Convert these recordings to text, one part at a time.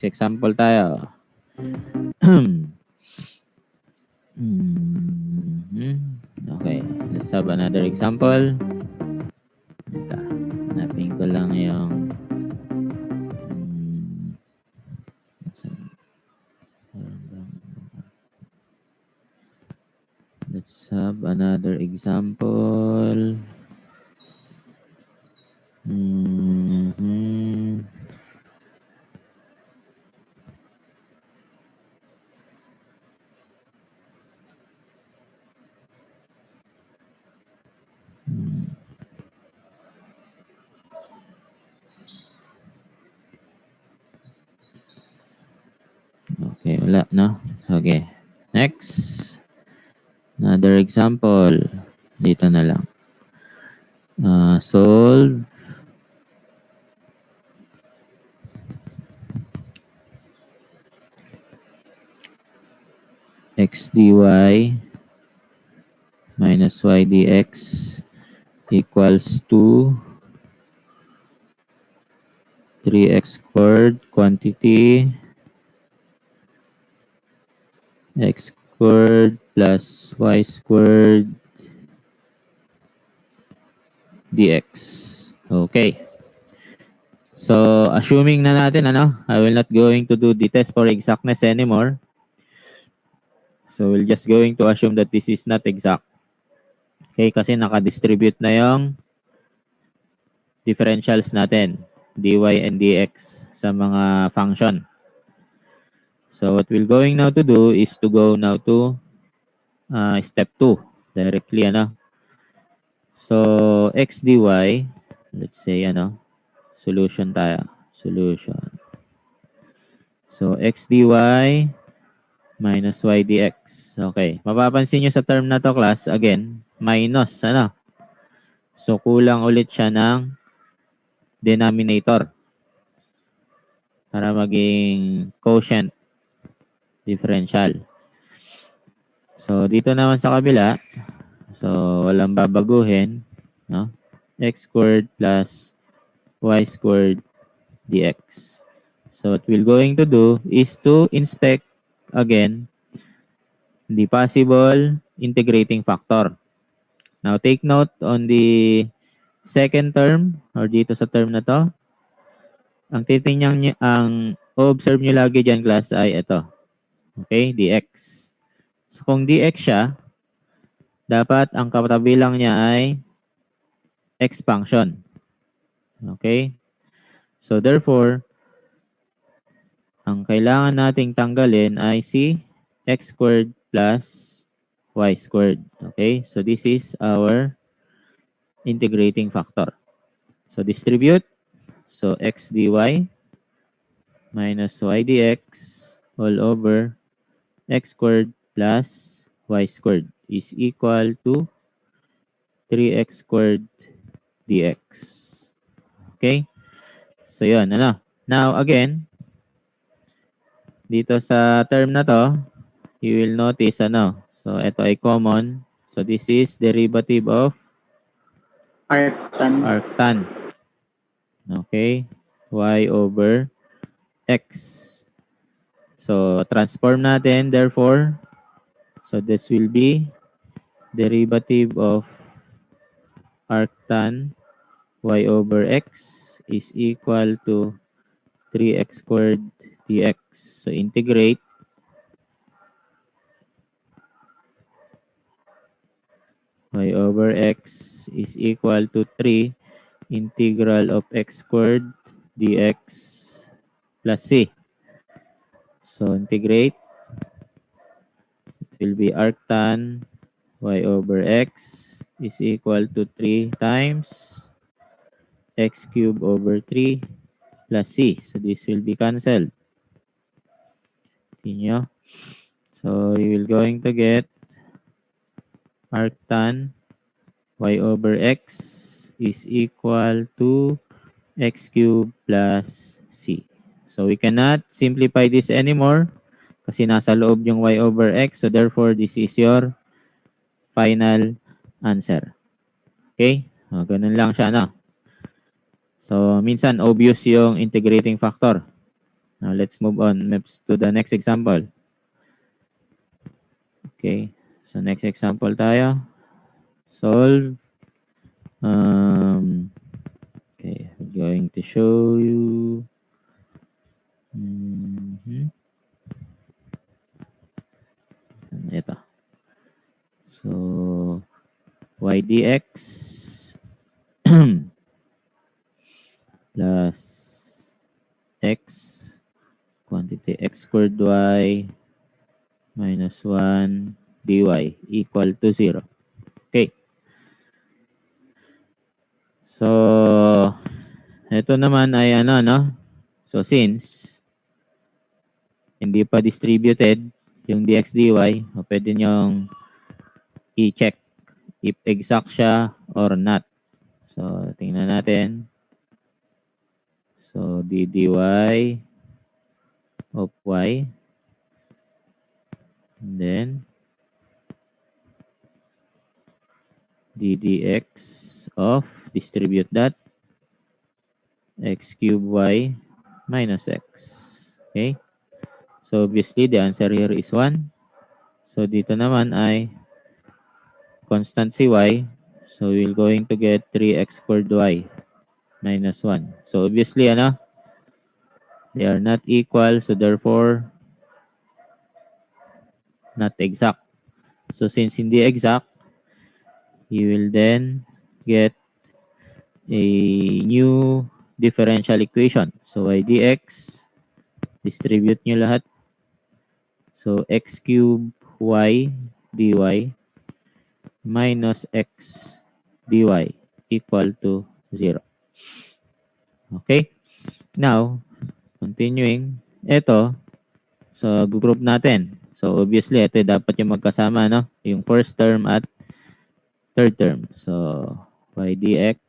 Example tayo. Okay, let's have another example. Ito, hanapin ko lang yung let's have another example. Okay, wala, no? Okay. Next. Another example. Dito na lang. Solve x dy minus y dx equals to 3x squared quantity x squared plus y squared dx. Okay. So, assuming na natin, I will not going to do the test for exactness anymore. So, we're just going to assume that this is not exact. Okay, kasi naka-distribute na yung differentials natin, dy and dx sa mga function. So, what we're going now to do is to go now to step 2 directly, So, x dy, let's say, solution tayo. Solution. So, x dy minus y dx. Okay. Mapapansin nyo sa term na to, class, again, minus, So, kulang ulit siya ng denominator para maging quotient differential. So, dito naman sa kabila, so, walang babaguhin, no? X squared plus y squared dx. So, what we're going to do is to inspect again the possible integrating factor. Now, take note on the second term or dito sa term na to. Ang titingnan niyo, ang observe niyo lagi dyan, class, ay ito. Okay, dx. So, kung dx siya, dapat ang katabi lang niya ay x function. Okay? So, therefore, ang kailangan nating tanggalin ay si x squared plus y squared. Okay? So, this is our integrating factor. So, distribute. So, x dy minus y dx all over x squared plus y squared is equal to 3x squared dx. Okay? So, yun. Now, again, dito sa term na to, you will notice, So, ito ay common. So, this is derivative of arctan. Okay? Y over x. So, transform natin, therefore, so this will be derivative of arctan y over x is equal to 3x squared dx. So, integrate. Y over x is equal to 3 integral of x squared dx plus c. So, integrate. It will be arctan y over x is equal to 3 times x cubed over 3 plus c. So, this will be cancelled. Continue. So, you will going to get arctan y over x is equal to x cubed plus c. So, we cannot simplify this anymore kasi nasa loob yung y over x. So, therefore, this is your final answer. Okay? Ganun lang siya, So, minsan, obvious yung integrating factor. Now, let's move on to the next example. Okay. So, next example tayo. Solve. Okay. I'm going to show you. Ito. So, y dx plus x quantity x squared y minus 1 dy equal to 0. Okay. So, ito naman ay ano, no? So, since hindi pa distributed yung dx dy, pwede nyong i-check if exact siya or not. So, tingnan natin. So, dy of y. And then, ddx of, distribute that, x cubed y minus x. Okay? So, obviously, the answer here is 1. So, dito naman ay constant si y. So, we're going to get 3x squared y minus 1. So, obviously, ano? They are not equal. So, therefore, not exact. So, since hindi exact, you will then get a new differential equation. So, y dx, distribute nyo lahat. So, x cubed y dy minus x dy equal to 0. Okay? Now, continuing, ito, so group natin. So, obviously, ito dapat yung magkasama, no? Yung first term at third term. So, y dx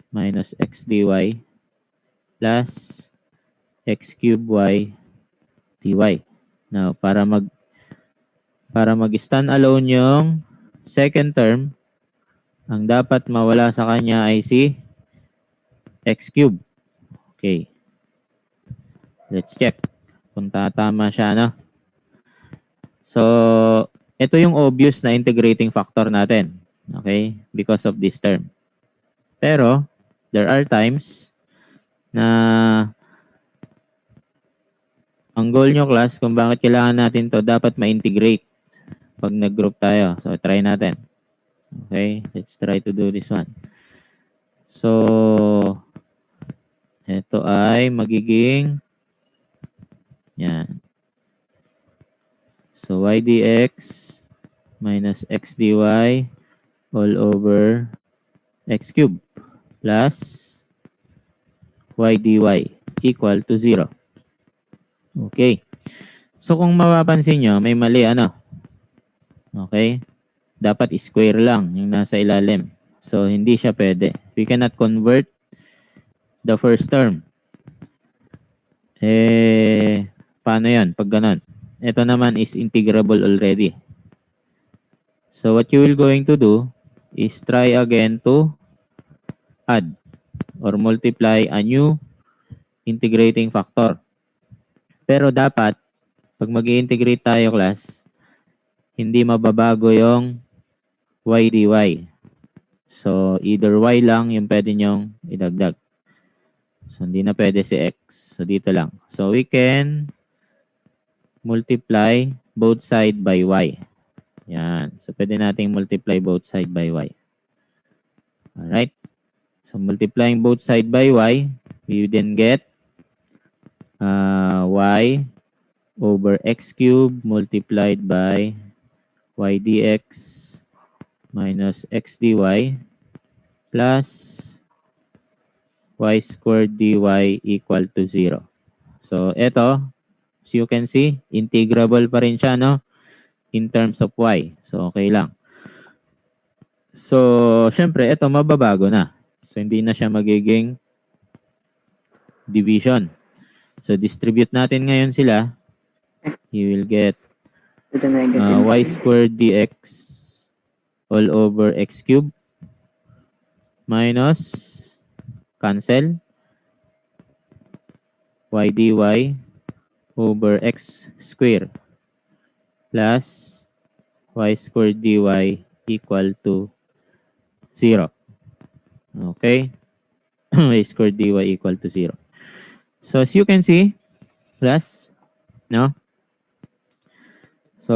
minus x dy plus x cubed y dy. Now, para mag-stand alone yung second term, ang dapat mawala sa kanya ay si x cubed. Okay. Let's check kung tatama siya, no? So, ito yung obvious na integrating factor natin. Okay? Because of this term. Pero, there are times na ang goal nyo class kung bakit kailangan natin to dapat ma-integrate pag nag-group tayo. So, try natin. Okay? Let's try to do this one. So, ito ay magiging yan. So, y dx minus x dy all over x cubed plus y dy equal to 0. Okay. So, kung mapapansin nyo, may mali ano? Okay? Dapat square lang yung nasa ilalim. So, hindi siya pwede. We cannot convert the first term. Paano yan? Pag ganun. Ito naman is integrable already. So, what you will going to do is try again to add or multiply a new integrating factor. Pero dapat, pag mag-i-integrate tayo class, hindi mababago yung y dy. So, either y lang yung pwede nyong idagdag. So, hindi na pwede si x. So, dito lang. So, we can multiply both side by y. Yan. So, pwede nating multiply both side by y. Alright. So, multiplying both side by y, we then get y over x cubed multiplied by y dx minus x dy plus y squared dy equal to 0. So, ito, as you can see, integrable pa rin siya, no? In terms of y. So, okay lang. So, syempre, ito mababago na. So, hindi na siya magiging division. So, distribute natin ngayon sila. You will get y squared dx all over x cubed minus cancel y dy over x squared plus y squared dy equal to 0. Okay? Y squared dy equal to 0. So as you can see, class, no? So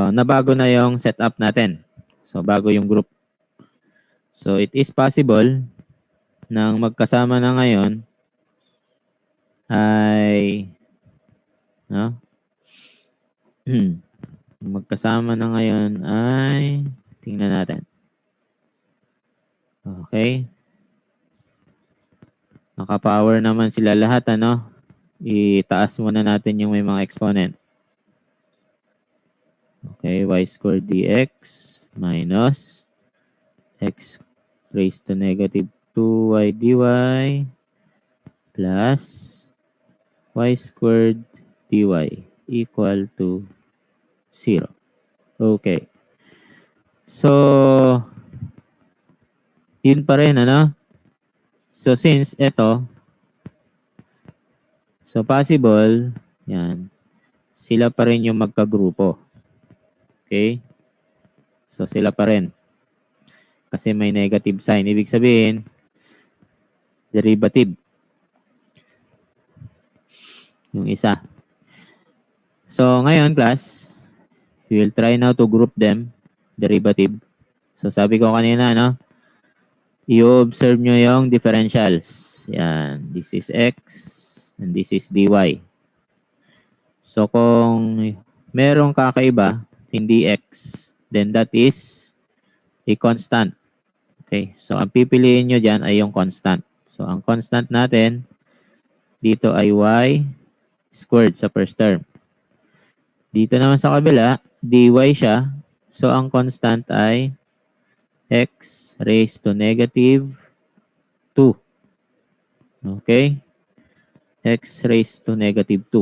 nabago na yung setup natin. So bago yung group. So it is possible nang magkasama na ngayon ay no? Magkasama na ngayon ay tingnan natin. Okay. Naka-power naman sila lahat, ano? Itaas muna natin yung may mga exponent. Okay, y squared dx minus x raised to negative 2y dy plus y squared dy equal to 0. Okay. So, yun pa rin, ano? So, since ito, so possible, yan, sila pa rin yung magkagrupo. Okay? So, sila pa rin. Kasi may negative sign. Ibig sabihin, derivative. Yung isa. So, ngayon, class, we will try now to group them, derivative. So, sabi ko kanina, no? I-observe nyo yung differentials. Yan. This is x and this is dy. So, kung merong kakaiba, hindi x, then that is a constant. Okay. So, ang pipiliin nyo dyan ay yung constant. So, ang constant natin dito ay y squared sa first term. Dito naman sa kabila, dy siya. So, ang constant ay x raised to negative 2. Okay? X raised to negative 2.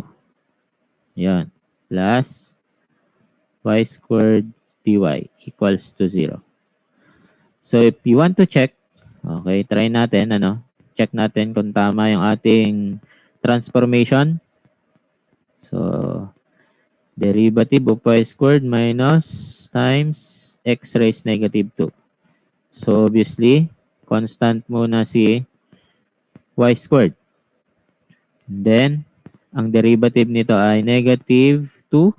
Yan. Plus y squared dy equals to 0. So, if you want to check, okay, try natin, ano, check natin kung tama yung ating transformation. So, derivative of y squared minus times x raised negative 2. So, obviously, constant muna si y squared. And then, ang derivative nito ay negative 2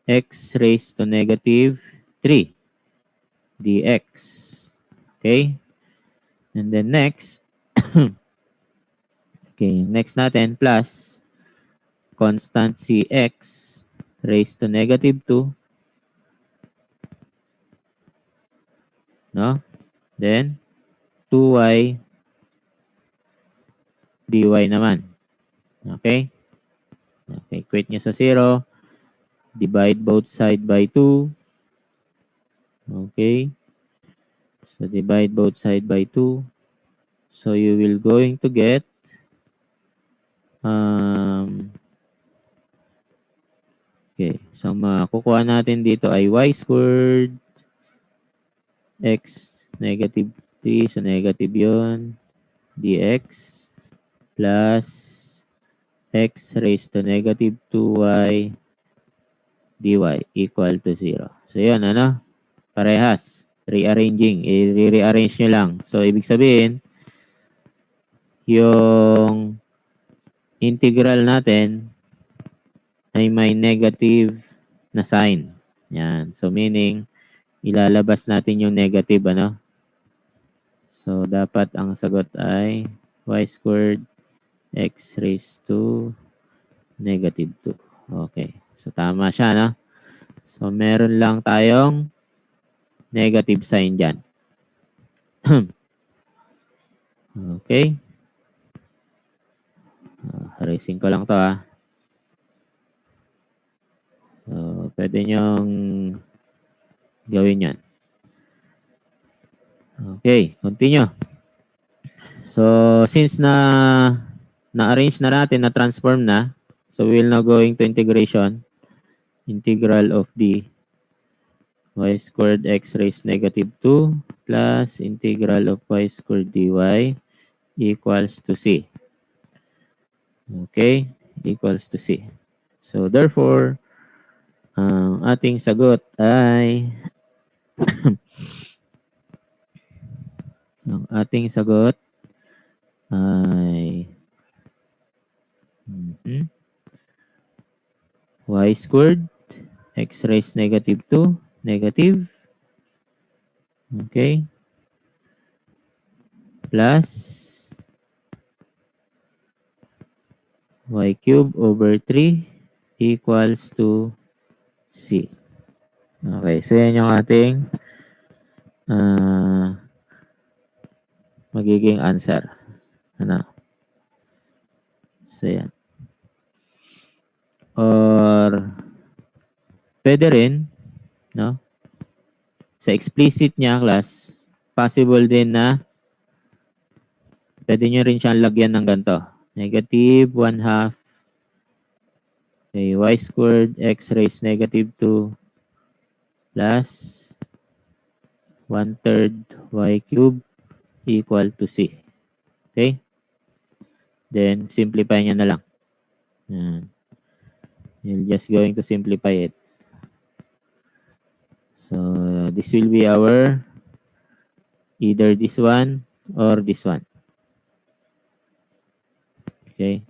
x raised to negative 3 dx. Okay? And then next, okay, next natin, plus constant si x raised to negative 2. No? Then, 2y dy naman. Okay? Okay, equate nyo sa 0. Divide both side by 2. Okay? So, divide both side by 2. So, you will going to get okay. So, makukuha natin dito ay y squared x negative 3. So, negative yun. Dx plus x raised to negative 2y dy equal to 0. So, yun, ano? Parehas. Rearranging. I-rearrange nyo lang. So, ibig sabihin, yung integral natin ay may negative na sign. Yan. So, meaning, ilalabas natin yung negative, ano? So, dapat ang sagot ay y squared x raised to negative 2. Okay. So, tama siya, no? So, meron lang tayong negative sign dyan. Okay. Erasing ko lang to, ha. So, pwede nyong gawin yan. Okay, continue. So, since na-arrange na natin, na-transform na, so we will now going to integration. Integral of the y squared x raised negative 2 plus integral of y squared dy equals to c. Okay? Equals to C. So, therefore, ang ating sagot ay ang ating sagot ay y squared x raised negative 2 negative, okay, plus y cube over 3 equals to C. Okay, so yan yung ating magiging answer. Ano? So yan. Or pwede rin, no? Sa explicit niya class, possible din na pwede nyo rin siyang lagyan ng ganito. Negative 1/2 okay, y squared x raised negative 2 plus 1/3 y cube equal to C. Okay? Then, simplify nyo na lang. Yan. You're just going to simplify it. So, this will be our either this one or this one. Okay?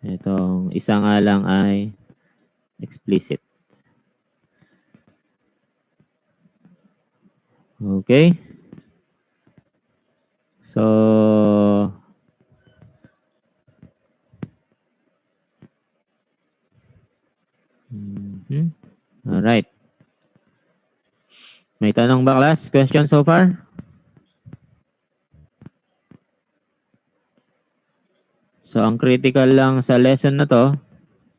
Itong isa nga lang ay explicit. Okay? So, alright. May tanong ba class? Question so far? So, ang critical lang sa lesson na to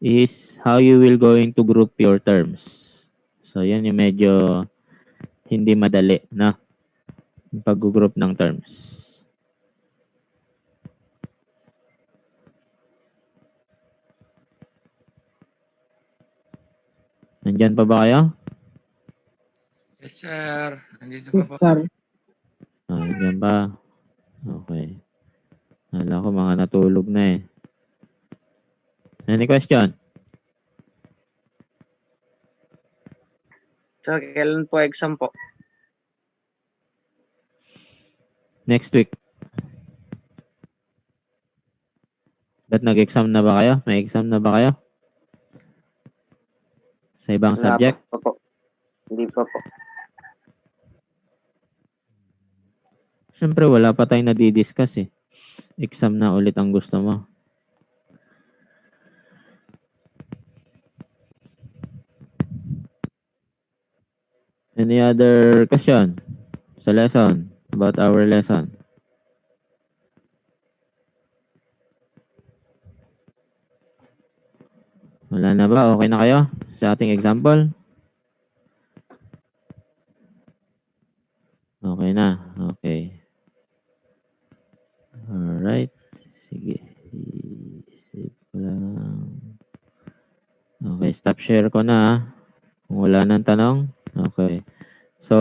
is how you will going to group your terms. So, yan yung medyo hindi madali na yung pag-group ng terms. Nandyan pa ba kayo? Yes, sir. Nandito pa Yes, po. sir. Nandyan pa. Okay. Alam ko mga natulog na eh. Any question? Sir, kailan po exam po? Next week. Ba't nag-exam na ba kayo? May exam na ba kayo? Sa ibang subject? Wala pa po. Hindi pa po. Siyempre, wala pa tayong nadidiscuss eh. Exam na ulit ang gusto mo. Any other question sa lesson? About our lesson? Wala na ba? Okay na kayo sa ating example? Okay na. Okay. Alright. Sige. I-save ko lang. Okay, stop share ko na. Kung wala nang tanong. Okay.